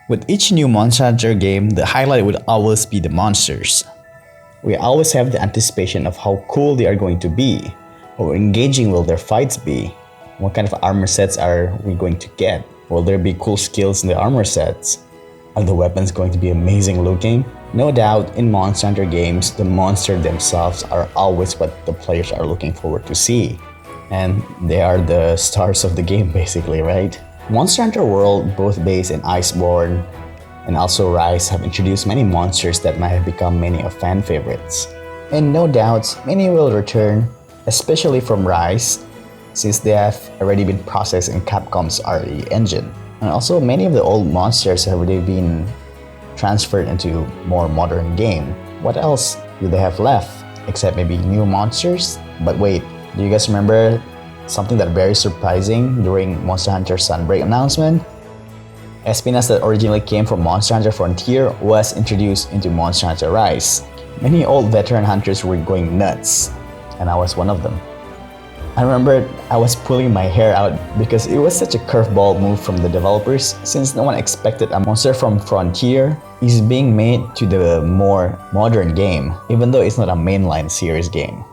With each new Monster Hunter game, the highlight would always be the monsters. We always have the anticipation of how cool they are going to be. How engaging will their fights be? What kind of armor sets are we going to get? Will there be cool skills in the armor sets? Are the weapons going to be amazing looking? No doubt, in Monster Hunter games, the monsters themselves are always what the players are looking forward to see. And they are the stars of the game basically, right? Monster Hunter World, both based in Iceborne and also Rise, have introduced many monsters that might have become many of fan favorites. And no doubt, many will return, especially from Rise, since they have already been processed in Capcom's RE engine. And also, many of the old monsters have already been transferred into more modern game. What else do they have left? Except maybe new monsters? But wait, do you guys remember something that very surprising during Monster Hunter Sunbreak announcement? Espinas that originally came from Monster Hunter Frontier was introduced into Monster Hunter Rise. Many old veteran hunters were going nuts, and I was one of them. I remember I was pulling my hair out because it was such a curveball move from the developers, since no one expected a monster from Frontier is being made to the more modern game, even though it's not a mainline series game.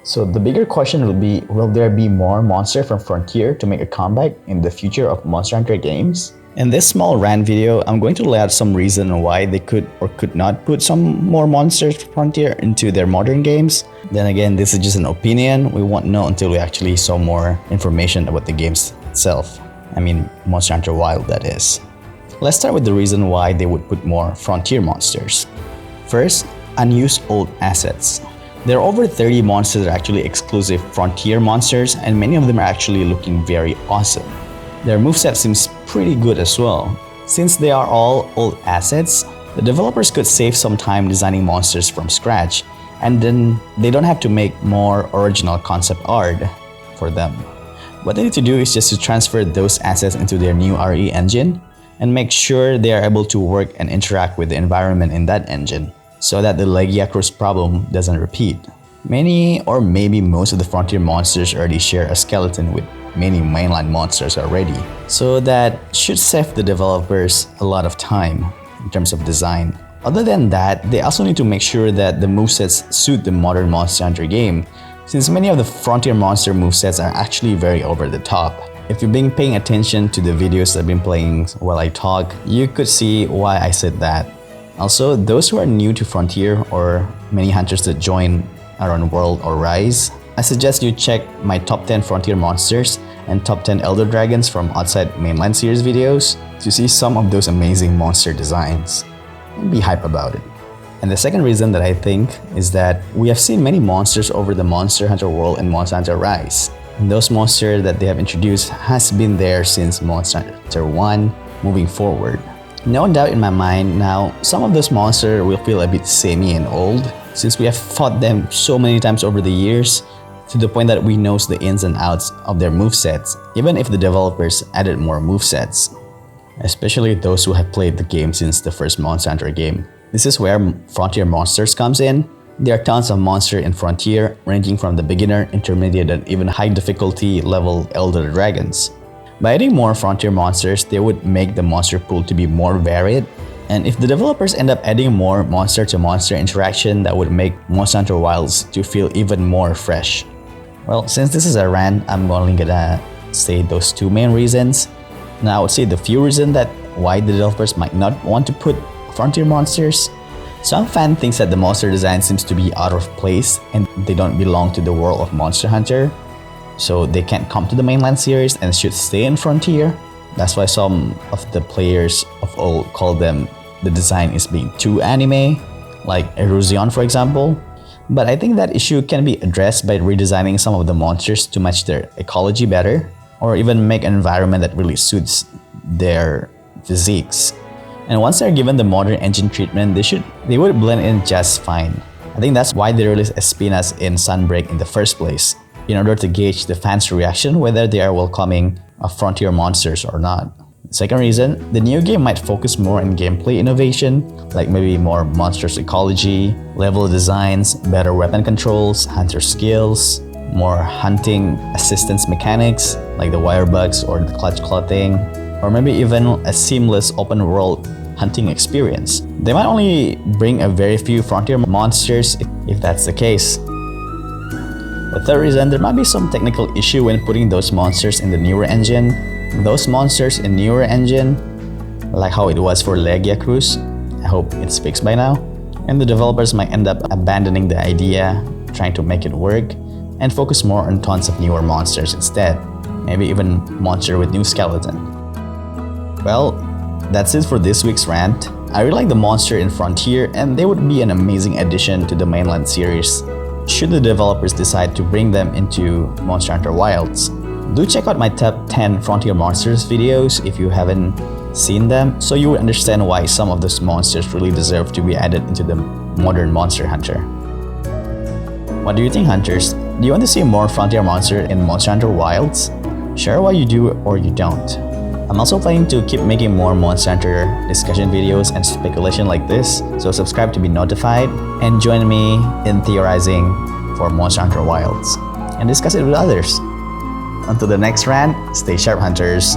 So the bigger question will be, will there be more monsters from Frontier to make a comeback in the future of Monster Hunter games? In this small rant video, I'm going to lay out some reason why they could or could not put some more monsters from Frontier into their modern games. Then again, this is just an opinion. We won't know until we actually saw more information about the games itself. I mean, Monster Hunter Wild, that is. Let's start with the reason why they would put more Frontier monsters. First, unused old assets. There are over 30 monsters that are actually exclusive Frontier monsters, and many of them are actually looking very awesome. Their moveset seems pretty good as well. Since they are all old assets, the developers could save some time designing monsters from scratch, and then they don't have to make more original concept art for them. What they need to do is just to transfer those assets into their new RE engine and make sure they are able to work and interact with the environment in that engine, so that the Legiacrus problem doesn't repeat. Many or maybe most of the Frontier monsters already share a skeleton with many mainline monsters already, so that should save the developers a lot of time in terms of design. Other than that, they also need to make sure that the movesets suit the modern Monster Hunter game, since many of the Frontier monster movesets are actually very over the top. If you've been paying attention to the videos I've been playing while I talk, you could see why I said that. Also, those who are new to Frontier or many hunters that join around World or Rise, I suggest you check my top 10 Frontier monsters and top 10 Elder Dragons from outside mainline series videos to see some of those amazing monster designs and be hype about it. And the second reason that I think is that we have seen many monsters over the Monster Hunter World and Monster Hunter Rise. And those monsters that they have introduced has been there since Monster Hunter 1 moving forward. No doubt in my mind now, some of those monsters will feel a bit samey and old, since we have fought them so many times over the years, to the point that we know the ins and outs of their movesets, even if the developers added more movesets. Especially those who have played the game since the first Monster Hunter game. This is where Frontier monsters comes in. There are tons of monsters in Frontier, ranging from the beginner, intermediate, and even high difficulty level Elder Dragons. By adding more Frontier monsters, they would make the monster pool to be more varied. And if the developers end up adding more monster-to-monster interaction, that would make Monster Hunter Wilds to feel even more fresh. Well, since this is a rant, I'm only gonna say those two main reasons. Now, I would say the few reasons that why the developers might not want to put Frontier monsters. Some fan thinks that the monster design seems to be out of place and they don't belong to the world of Monster Hunter, so they can't come to the mainline series and should stay in Frontier. That's why some of the players of old call them the design is being too anime, like Erusion for example. But I think that issue can be addressed by redesigning some of the monsters to match their ecology better, or even make an environment that really suits their physiques. And once they're given the modern engine treatment, they would blend in just fine. I think that's why they released Espinas in Sunbreak in the first place, in order to gauge the fans' reaction whether they are welcoming of Frontier monsters or not. Second reason, the new game might focus more on gameplay innovation, like maybe more monsters ecology, level designs, better weapon controls, hunter skills, more hunting assistance mechanics like the wire bugs or the clutch claw thing. or maybe even a seamless open world hunting experience. They might only bring a very few frontier monsters if that's the case. The third reason, there might be some technical issue when putting those monsters in the newer engine. Those monsters in newer engine, like how it was for Legia Cruise, I hope it's fixed by now, and the developers might end up abandoning the idea, trying to make it work, and focus more on tons of newer monsters instead. Maybe even monster with new skeleton. Well, that's it for this week's rant. I really like the monster in Frontier, and they would be an amazing addition to the mainland series should the developers decide to bring them into Monster Hunter Wilds. Do check out my top 10 Frontier Monsters videos if you haven't seen them, so you would understand why some of those monsters really deserve to be added into the modern Monster Hunter. What do you think, hunters? Do you want to see more Frontier Monster in Monster Hunter Wilds? Share why you do or you don't. I'm also planning to keep making more Monster Hunter discussion videos and speculation like this, so subscribe to be notified and join me in theorizing for Monster Hunter Wilds and discuss it with others. Until the next rant, stay sharp, hunters.